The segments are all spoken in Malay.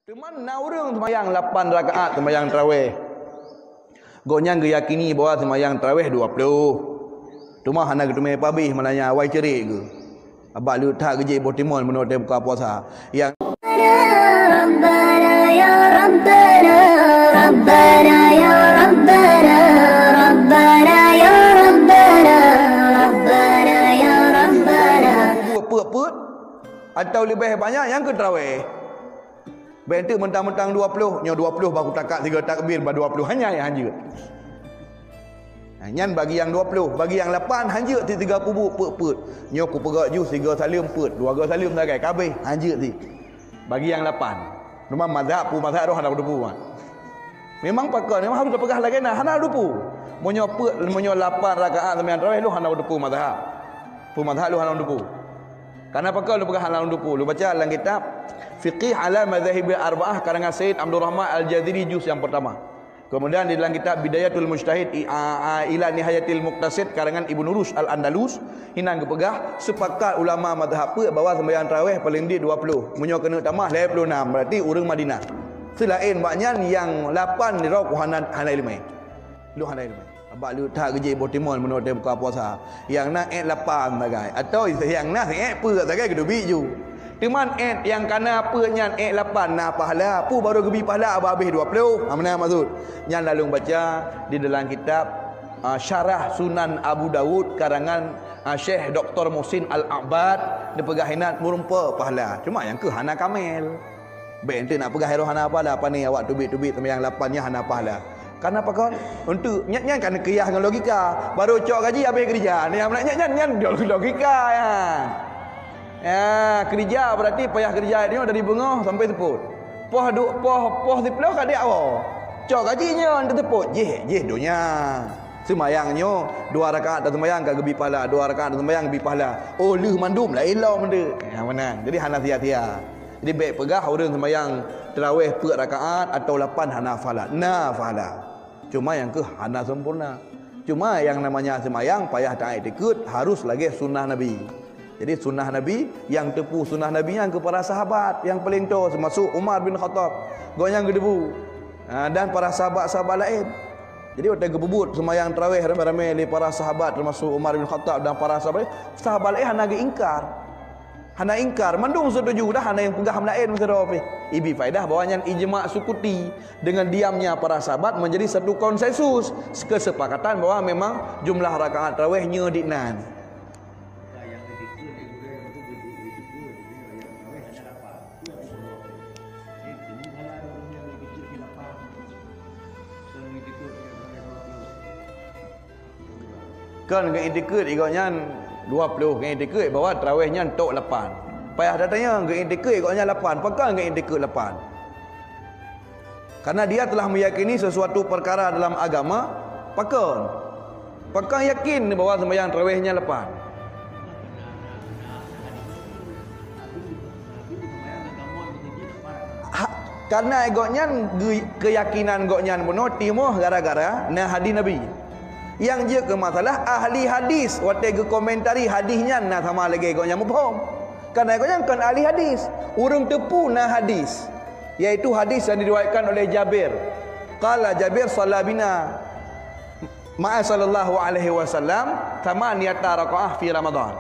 Teman naurung sembahyang 8 rakaat sembahyang tarawih. Gonyang yakini bahawa sembahyang tarawih 20. Cuma hana ketumai pabih malanya awai cerik ke. Abak lu tak kerja botimon menurut dia buka puasa. Yang Rabbana ya Rabbana Rabbana ya Rabbana Rabbana ya Rabbana Rabbana ya Rabbana. Put atau lebih banyak yang ke tarawih. Bentuk mentang-mentang 20, nyo 20 baru takat 3 takbir baru 20 hanya yang hanja. Nyan bagi yang 20, bagi yang 8 hanja ti 3 kubu put. Nyo ku perak ju 3 salim put, 2 salim sagai kabeh hanja ti. Bagi yang 8. Memang mazhab roh hendak dupu. Memang pakar memang harus pegah lagi nah hendak dupu. Monyo put monyo 8 rakaat sembahyang tarawih lu hendak dupu mazhab. Mazhab lu hendak dupu. Karena pakar lu pegah hendak dupu. Lu baca dalam kitab Fiqih ala Madzhab Arba'ah karangan Said Abdul Rahman Al-Jaziri juz yang pertama. Kemudian di dalam kitab Bidayatul Mujtahid ila Nihayatil Muqtasid karangan Ibnu Rushd Al-Andalus hinang kepegah sepakat ulama mazhab bahawa sembahyang tarawih paling di 20. Munyo kena tambah 26 berarti urang Madinah. Selain maknya yang 8 di rok hana ilmu. Lu hana ilmu. Abak lu tak kerja botimon menurut dia buka puasa. Yang nak 8 bagai atau yang nak apa bagai kedubi ju. Teman yang kana apa nyan 8 nah pahala pu baru gebi pahala habis 20. Mana maksud? Nyan lalu baca di dalam kitab Syarah Sunan Abu Dawud karangan Syekh Dr. Muhsin Al-Abbad dia pegahinat merumpa pahala. Cuma yang ke hana kamel. Baik ente nak pegah hero hana pahala apa ni awak tubik-tubik yang 8-nya hana pahala. Karena apa kau? Untuk nyan kan kiyah dengan logika. Baru cok gaji habis kerja. Ni yang nyan logika ya. Ya, kerja berarti payah kerja dia dari bengah sampai teput. Poh diploh ka dia awak. Cok gajinya ante teput. Jeh dunia. Semayangnya 2 rakaat dah sembayang ka gebi pahala, 2 rakaat dah sembayang gebi pahala. Oh leuh mandum la elau benda. Ya menang. Jadi hana sia-sia. Jadi baik pegah orang sembayang tarawih 4 rakaat atau 8 hana falah. Nafalah. Cuma yang ke hana sempurna. Cuma yang namanya sembayang payah tak ikut harus lagi sunnah Nabi. Jadi sunnah Nabi yang tepu sunnah Nabi yang kepada sahabat yang paling tahu termasuk Umar bin Khattab goyang gedebu dan para sahabat-sahabat lain. Jadi waktu gebubut sembahyang tarawih ramai-ramai para sahabat termasuk Umar bin Khattab dan para sahabat lain hana ingkar. Hana ingkar mandung setuju dah hana yang pegah lain mesti ibi faedah bahawanya ijma' sukuti dengan diamnya para sahabat menjadi satu konsensus kesepakatan bahawa memang jumlah rakaat tarawihnya dinan. Kan dengan indikut ikutnya 20 dengan indikut bahawa tarawihnya tok 8. Payah datanya dengan indikut ikutnya 8. Pakai dengan indikut 8. Karena dia telah meyakini sesuatu perkara dalam agama, pakai yakin bahawa sembahyang tarawihnya 8. Karena ikutnya keyakinan ikutnya benar timuh gara-gara nah hadis Nabi. Yang je ke masalah ahli hadis waktu ke komentari hadisnya nah sama lagi kau yang mufhum. Karena kau yang kan ahli hadis, urang tepu nah hadis. Yaitu hadis yang diriwayatkan oleh Jabir. Qala Jabir sallabina ma'a sallallahu alaihi wasallam thamaniyata rakaah fi Ramadan.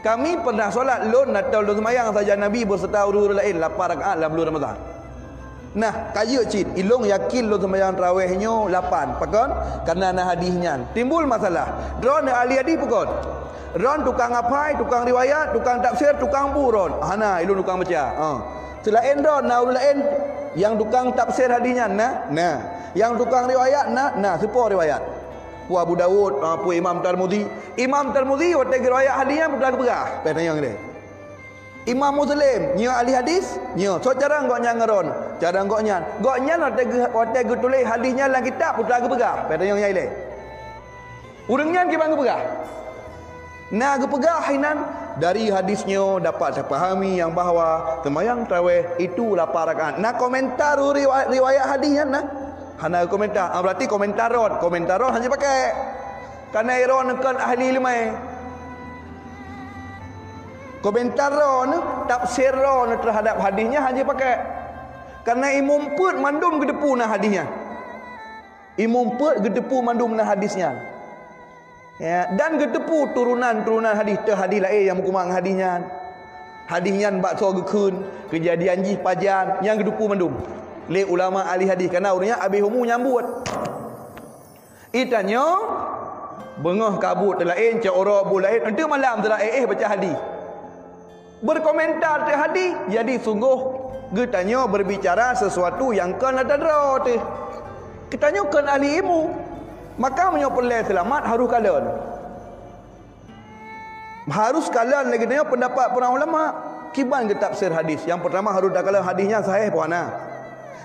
Kami pernah solat lun atau lun sembahyang saja Nabi berserta urus lain 8 rakaat dalam bulan Ramadan. Nah, kaya cid, ilung yakin lo sembahyang tarawihnya 8, pakon? Karena nah hadisnya. Timbul masalah. Dron ahli hadis pakon. Dron tukang apai, tukang riwayat, tukang tafsir, tukang buron. Hana ilung tukang baca. Selain dron nah lain yang tukang tafsir hadisnya nah. Yang tukang riwayat nah sepo riwayat. Pu Abu Dawud, pu Imam Tirmizi. Imam Tirmizi waktu riwayat hadisnya berapa? Petanya ngene. Imam Muslim nyo ahli hadis nyo so cara ngoknya ngeron cara ngoknya waktu tulis hadisnya dalam kitab putra gepegah pada yang nyai urangnya gimana gepegah nah gepegah hinan dari hadisnya dapat terpahami yang bahawa sembahyang tarawih itu 8 rakaat nah komentar riwayat hadisnya nah hana komentar berarti komentaron hanya pakai karena iron kan ahli ilmu komentar tafsir terhadap hadisnya hanya pakai Karena imam put mandum gedepu na hadisnya. Imam put gedepu mandum na hadisnya. Ya, dan gedepu turunan hadis hadis lain yang berkumang hadisnya. Hadisnya bakso gekun, kejadian jih pajan yang gedepu mandum. Le ulama ahli hadis karena urangnya abi humu nyambut. Itanya bengah kabut lain, cak orang lain, nanti malam telah baca hadis. Berkomentar te hadis, jadi sungguh getanya berbicara sesuatu yang kan ada dera tu. Kitanya kan ahli ilmu. Maka menyopelai selamat harus kalian. Harus kalian lagi tanya pendapat para ulama. Kiban ke tafsir hadis. Yang pertama harus dah kalian hadisnya sahih puana.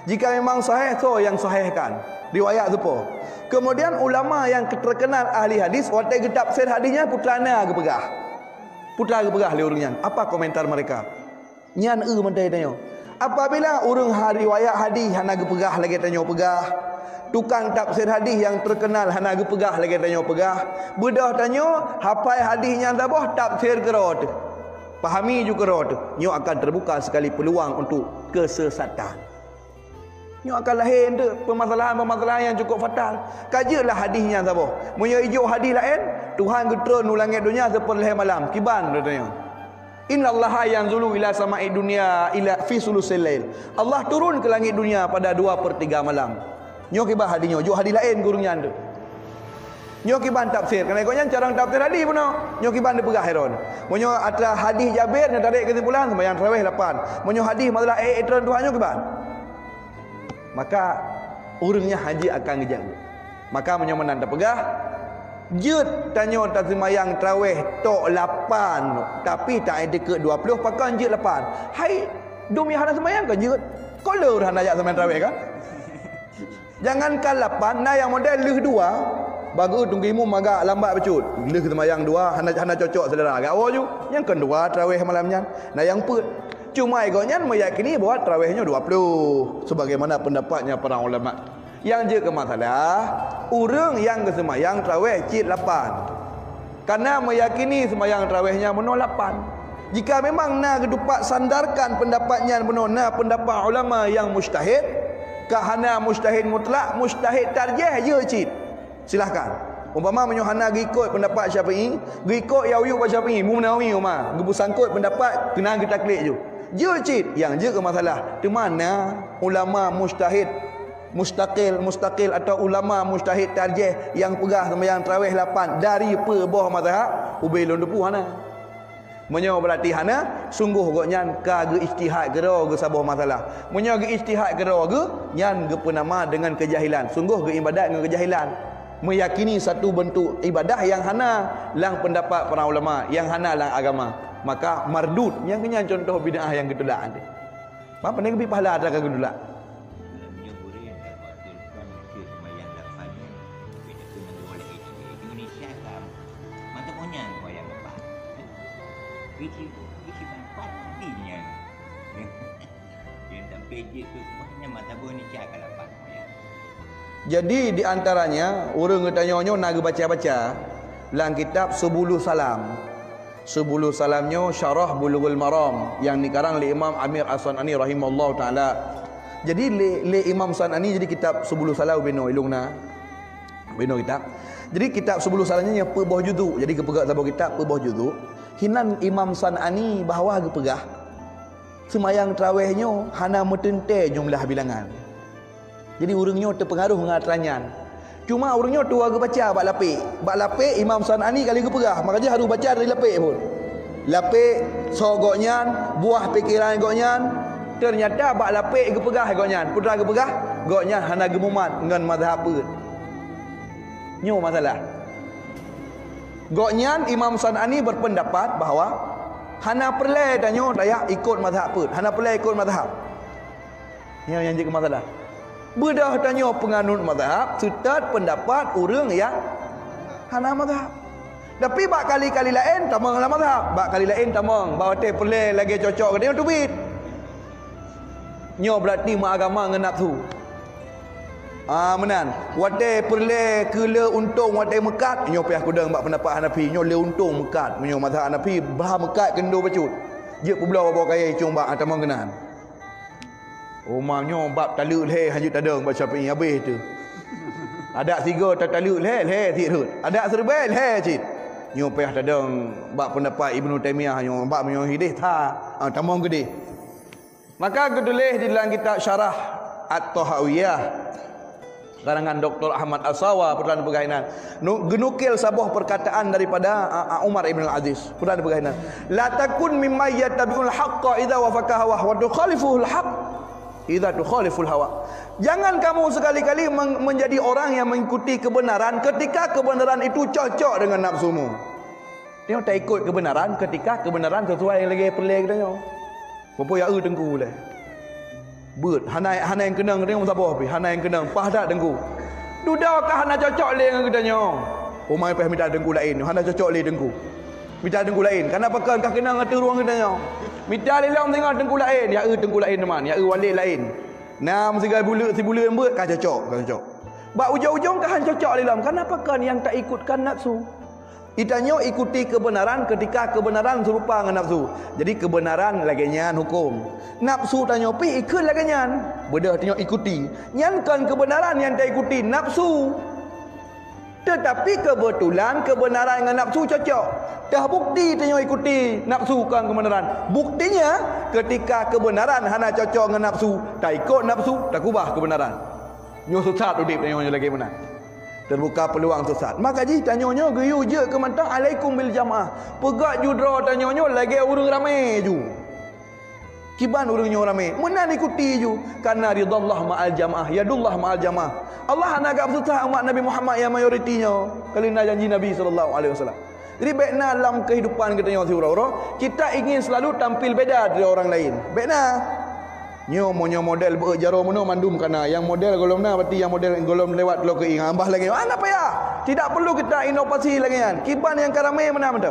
Jika memang sahih, so yang sahihkan. Riwayat sepo. Kemudian ulama yang terkenal ahli hadis, waktu ke tafsir hadisnya putrana ke pegah. Putra ke pegah le urangnya. Apa komentar mereka? Nyan mentai tanya. Apabila urang riwayat hadis hana ke pegah lagi tanya pegah. Tukang tafsir hadis yang terkenal hana ge pegah lagi tanya pegah. Bedah tanya hafal hadisnya tabah tafsir kerot. Pahami juga kerot. Nyo akan terbuka sekali peluang untuk kesesatan. Nyo akan lahir tu permasalahan-permasalahan yang cukup fatal. Kajilah hadisnya tabah. Munyo ijo hadis lain, Tuhan getrun langit dunia seperti malam. Kiban dia tanya. Innallaha yanzulu ila sama'i dunya ila fi sulusil lail. Allah turun ke langit dunia pada 2/3 malam. Nyo kibah hadisnya, jo hadis lain gurunya tu. Nyo kiban tafsir, kerana ikutnya cara tafsir hadis pun nyo kiban dia pegah heron. Munyo atas hadis Jabir nak tarik kesimpulan sembahyang tarawih 8. Munyo hadis masalah Tuhan Tuhan nyo kiban. Maka urangnya haji akan ngejaga. Maka munyo menanda pegah jut tanya tak sembahyang tarawih tok 8 tapi tak ada ke 20 pakai jut 8. Hai demi hana sembahyang ke jut. Kolor hana ajak sembahyang tarawih kan? Jangankan 8, nah yang model leh 2. Bagus tunggu imam agak lambat becut. Leh sembahyang 2 hana cocok saudara. Agak awal ju. Yang kedua tarawih malamnya. Nah yang put cuma egonya meyakini bahawa tarawihnya 20 sebagaimana pendapatnya para ulama. Yang je ke masalah urang yang ke sembahyang tarawih cit 8. Karena meyakini sembahyang tarawihnya benar 8. Jika memang nak kedupat sandarkan pendapatnya benar nak pendapat ulama yang mujtahid, kahana mujtahid mutlak, mujtahid tarjih je cit. Silahkan. Umpama menyohana ikut pendapat Syafi'i, ikut yauyuk pada Syafi'i, Munawi umah, gebu sangkut pendapat kena kita klik je. Je cit yang je ke masalah. Di mana ulama mujtahid mustaqil atau ulama mujtahid tarjih yang pegah sembahyang tarawih 8 dari bawah mazhab ubailun depu hana. Menyo berarti hana sungguh gok nyan ka ge ijtihad gero ge sabah masalah. Menyo ge ijtihad gero ge nyan ge penama dengan kejahilan. Sungguh ge ibadat dengan kejahilan. Meyakini satu bentuk ibadah yang hana lang pendapat para ulama, yang hana lang agama. Maka mardud yang kenyan contoh bid'ah yang gedulak nanti. Apa ni lebih pahala ada ke gedulak? Isi manfaat nantinya. Yang tak pejik tu semuanya mata buah ni cakap lapan. Jadi di antaranya orang tanya-nyo nak baca-baca dalam kitab Subulus Salam. Subulus Salamnya Syarah Bulughul Maram yang dikarang oleh Imam Amir As-San'ani rahimahullah taala. Jadi le Imam San'ani jadi kitab Subulus Salam beno ilungna. Beno kitab. Jadi kitab Subulus Salamnya yang perbah juzuk. Jadi kepegak sabah kitab perbah juzuk. Hinan Imam San'ani bahawa ke pegah semayang tarawihnya hana metente jumlah bilangan. Jadi urangnya terpengaruh dengan teranyan. Cuma urangnya tua ke baca bak lapik Imam San'ani kali ke pegah, maka dia harus baca dari lapik pun. Lapik sogoknya buah pikiran goknya ternyata bak lapik ke pegah goknya putra ke pegah goknya hana gemumat dengan mazhab apa. Nyo masalah. Goknya Imam San'ani berpendapat bahawa hana perlu tanya dayak ikut mazhab apa, hana perlu ikut mazhab. Yang jadi masalah. Bedah tanya penganut mazhab serta pendapat orang yang hana mazhab. Tapi bak kali-kali lain tamang lah mazhab, bak kali lain tamang bahawa te perlu lagi cocok ke dia tubit. Nyo berarti mak agama dengan nafsu. Menan wate perle kele untung wate mekat nyo payah kudang bak pendapat Hanafi nyo le untung mekat menyo mazhab Hanafi bah mekat kendo bacut je pula bawa kaya cung bak atamang kenan Umamnya bab taluk leh hajut tadang baca Syafi'i habis tu. Ada tiga taluk leh tirut. Ada serba leh cit. Nyo peh tadang bab pendapat Ibnu Taimiyah nyo bab nyo hidih tha tamong gede. Maka ketulis di dalam kitab Syarah At-Tahawiyah karangan Dr. Ahmad Al-Sawa Perdana Pergainan genukil sebuah perkataan daripada Umar Ibn Al-Aziz Perdana Pergainan, la takun mimma yattabi'ul haqqa idza wafaqa hawa wa tukhalifuhu al-haqq idza tukhaliful hawa. Jangan kamu sekali-kali menjadi orang yang mengikuti kebenaran ketika kebenaran itu cocok dengan nafsumu. Tengok tak ikut kebenaran ketika kebenaran sesuai yang lagi perlek tengok. Apa ya tengku leh. Beut hana yang kenang tengok siapa pi. Hana yang kenang pah dak tengku. Dudakah hana cocok le dengan katanya. Umai peh minta tengku lain. Hana cocok le tengku. Minta tengku lain. Kenapa kan kah kenang ngata ruang katanya. Minta le lam tengok tengku lain. Ya tengku lain teman. Ya wali lain. Nam sigai bulu si bulu yang beut kah cocok. Ba ujung-ujung kah cocok le lam. Kenapa kan yang tak ikutkan nafsu? Itanya ikuti kebenaran ketika kebenaran serupa dengan nafsu. Jadi kebenaran lagi nyan hukum. Nafsu tanya pi ikut lagi nyan. Bedah tanya ikuti. Nyankan kebenaran yang tak ikuti nafsu. Tetapi kebetulan kebenaran dengan nafsu cocok. Dah bukti tanya ikuti nafsu kan kebenaran. Buktinya ketika kebenaran hana cocok dengan nafsu, tak ikut nafsu, tak ubah kebenaran. Nyo sesat udip tanya lagi benar. Terbuka peluang sesat. Maka ji tanyonyo geyu je ke mentang alaikum bil jamaah. Pegak judra tanyonyo lagi urang ramai ju. Kiban urangnya ramai. Menan ikuti ju karena ridallah ma'al jamaah, yadullah ma'al jamaah. Allah nak agak susah umat Nabi Muhammad yang mayoritinya. Kalina janji Nabi sallallahu alaihi wasallam. Jadi baikna dalam kehidupan kita nyo surau kita ingin selalu tampil beda dari orang lain. Baikna nyo model berjaro mono mandum kana yang model golom na berarti yang model golom lewat lo ke ambah lagi apa ya tidak perlu kita inovasi lagi kan kiban yang karame mana betul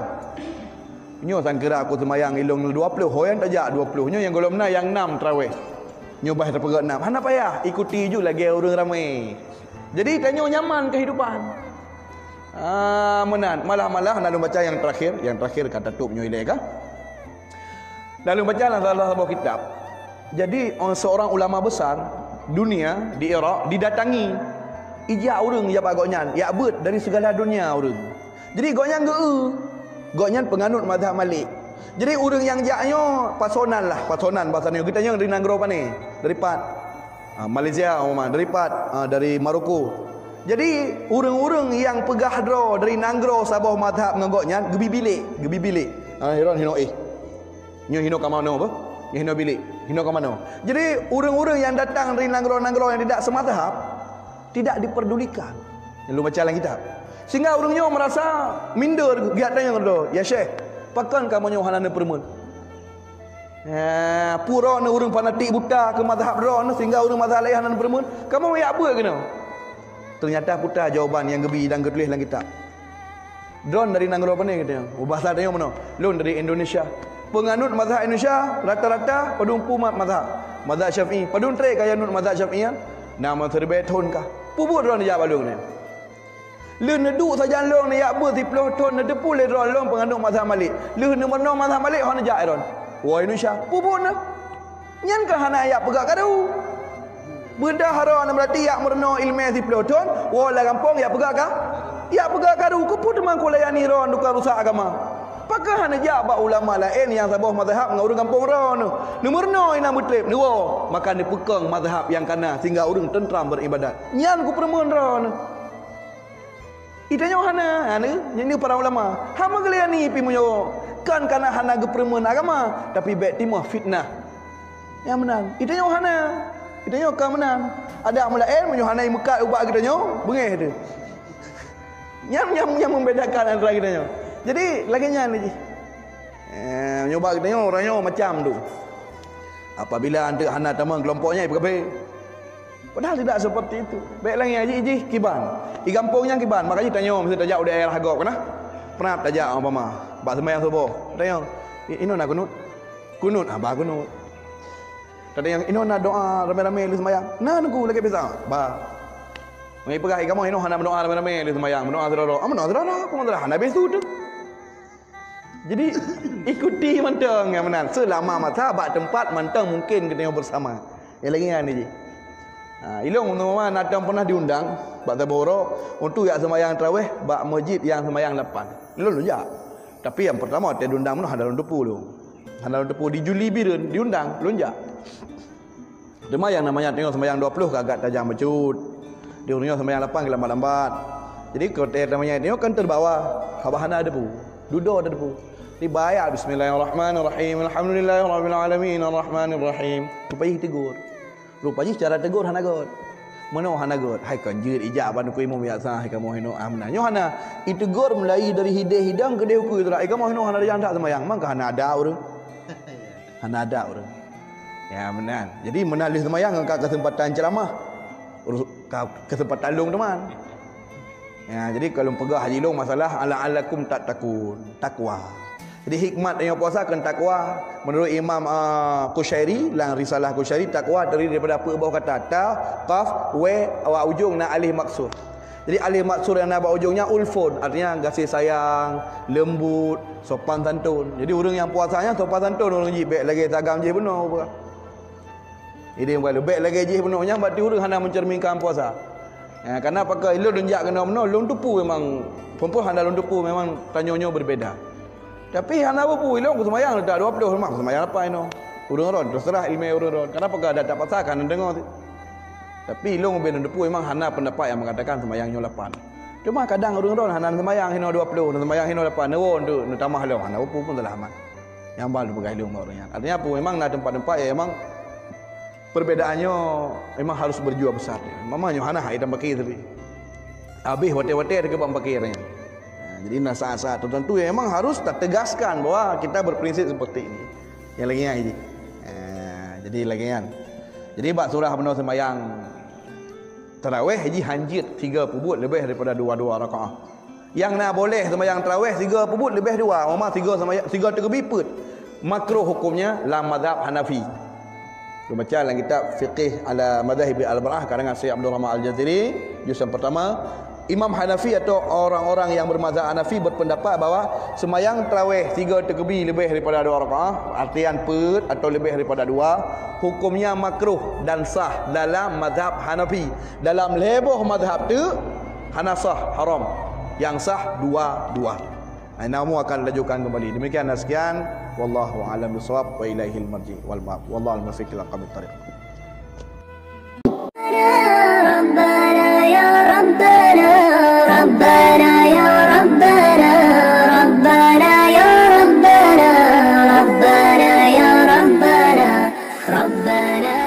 nyo sangkira aku semayang ilung 20 hoyan tajak 20 nyo yang golom na yang 6 tarawih nyo bah terpegat 6 apa ya ikuti ju lagi orang ramai jadi tanyo nyaman kehidupan menan malah lalu baca yang terakhir kata tup nyo ile kah lalu baca salah sebuah kitab. Jadi seorang ulama besar dunia di Iraq didatangi ijak urang ya pak gonyan ya abut dari segala dunia urang. Jadi gonyan gonyan penganut mazhab Malik. Jadi urang yang jaknyo pasonan bahasa ni kita yang dari Nanggro pane dari Malaysia dari Maroko. Jadi urang-urang yang pegah dro dari Nanggro sabah mazhab nggonyan gebi bilik. Hiron nyo hino kamano apa? Hino bilik, hino ke mana? Jadi urang-urang yang datang dari Nanggro yang tidak semazhab tidak diperdulikan. Yang lu baca dalam kitab. Sehingga urangnya merasa minder giatnya ngono. Ya Syekh, pakan kamu nyo hanana permun. Pura ne urang fanatik buta ke mazhab ron sehingga urang mazhab lain hanana permun. Kamu ya apa kena? Ternyata putar jawaban yang gebi dan getulis dalam kitab. Drone dari Nanggro apa ni katanya? Bahasa tanya mana? Lon dari Indonesia. Penganut mazhab Indonesia rata-rata padumpu mazhab Syafi'i. Padun tre kaya nut mazhab Syafi'i. Nama terbaik ton kah? Pubut ron ya balung ni. Leun neduk saja long ni ya ber 10 ton ne depu le ron long penganut mazhab Malik. Leun ne menong mazhab Malik hon ja ron. Wa Indonesia pubut ne. Nyan ka hana ya pegak kadu. Benda haron berarti ya merno ilmu 10 ton. Wa la kampung ya pegak ka? Ya pegak kadu kuput mangko layani ron duka rusak agama. Apakah hanya jawab ulama lain yang sabah mazhab dengan orang kampung ron nomor no ina mutlib nuwo maka ni pekang mazhab yang kana sehingga orang tentram beribadat nyan ku permun ron itanya hana ni para ulama hama geliani pi munyo kan kana hana ge permun agama tapi baik timah fitnah yang menang itanya hana itanya ka menang ada mulain munyo hana mekat ubak kitanya bengeh tu nyam membedakan antara kitanya. Jadi laginya ni nyoba kita orangnya macam tu. Apabila anda hana teman kelompoknya berapa? Padahal tidak seperti itu. Baik lagi aji kiban. Di kampungnya kiban. Makanya tanya mesti tajak udah daerah Agop kena. Pernah tajak umpama bak sembahyang subuh. Tanya, "Ino nak kunut?" Kunut, bah kunut. Tadi yang ino nak doa ramai-ramai lu sembahyang. Nah aku lagi biasa. Bah. Mai pegah kamu ino hana berdoa ramai-ramai lu sembahyang. Berdoa terus. Amun terus aku mau hana habis tu. Jadi ikuti mentang yang menang selama mazhab tempat mentang mungkin kita bersama. Yang lagi ni je. Ilong teman-teman natang pernah diundang bak taboro untuk yak sembahyang tarawih bak masjid yang sembahyang 8. Ilong lunjak. Tapi yang pertama dia diundang mana handalun depu tu. Handalun depu di Juli Biren diundang lunjak. Cuma yang namanya tengok sembahyang 20 agak tajam becut. Dia tengok sembahyang 8 ke lambat-lambat. Jadi kalau namanya tengok kan terbawa habahana depu. Duduk ada depu. Dibayar bismillahirrahmanirrahim. Alhamdulillahirabbil alamin arrahmanirrahim. Rupanya tegur. Rupanya cara tegur hanagot. Mano hanagot. Hai kan jeut ijab ban ku imam biasa hai kamu hino amna. Nyo hana itegur mulai dari hidang ke deu ku itu. Ai kamu hino hana yang tak sembahyang. Mangka hana ada urang. Hana ada urang. Ya benar. Jadi menalih sembahyang ke kesempatan ceramah. Kesempatan long teman. Ya, jadi kalau pegah haji long masalah ala-alakum tak takun. Takwa. Jadi hikmat yang puasa kan takwa menurut Imam Qushairi dalam risalah Qushairi takwa daripada apa bawah kata ta qaf wa ujung na alif maksud. Jadi alif maksud yang nak ujungnya ulfun artinya kasih sayang, lembut, sopan santun. Jadi orang yang puasanya sopan santun orang ji baik lagi tagam je benar apa. Ini yang baik lagi je benarnya berarti orang hendak mencerminkan puasa. Ya, karena pakai ilmu dunjak kena benar lung tupu memang perempuan hendak lung tupu memang tanyonyo berbeda. Tapi hana apa pun ilmu sembahyang tak 20 mak sembahyang apa ino. Urang ron terserah ilmu urang ron. Kenapa kau ada tak pasakan dengar tu. Tapi ilmu ben depu memang hana pendapat yang mengatakan sembahyangnya 8. Cuma kadang urang ron hana sembahyang hino 20, sembahyang hino 8 neron tu nu tambah lo hana apa pun telah aman. Yang bal pegai ilmu orangnya. Artinya apa memang ada tempat-tempat yang memang perbedaannya memang harus berjuang besar. Mamanya hana hai dan pakai tapi. Habis wate-wate dekat bang pakainya. Jadi saat-saat tertentu yang memang harus tegaskan bahwa kita berprinsip seperti ini. Yang lagi yang ini. Jadi lagi yang. Jadi bak surah benar sembahyang tarawih haji hanjit 3 pubut lebih daripada 2 rakaat. Yang nak boleh sembahyang tarawih 3 pubut lebih 2. Mama 3 sembahyang 3 terbiput. Makruh hukumnya dalam mazhab Hanafi. Baca dalam kitab Fiqh ala Madhahib al-Arba'ah karangan Syekh Abdul Rahman Al-Jaziri juz yang pertama. Imam Hanafi atau orang-orang yang bermazhab Hanafi berpendapat bahawa sembahyang tarawih 3 takbir lebih daripada 2 rakaat, artian pet atau lebih daripada 2, hukumnya makruh dan sah dalam mazhab Hanafi. Dalam leboh mazhab tu hanasah haram. Yang sah 2. Namu akan lanjutkan kembali. Demikian dan sekian. Wallahu a'lam bishawab wa ilaihil marji wal ma'ab. Wallahu al-muwaffiq ila aqwamit thariq. ربنا يا ربنا ربنا يا ربنا ربنا يا ربنا ربنا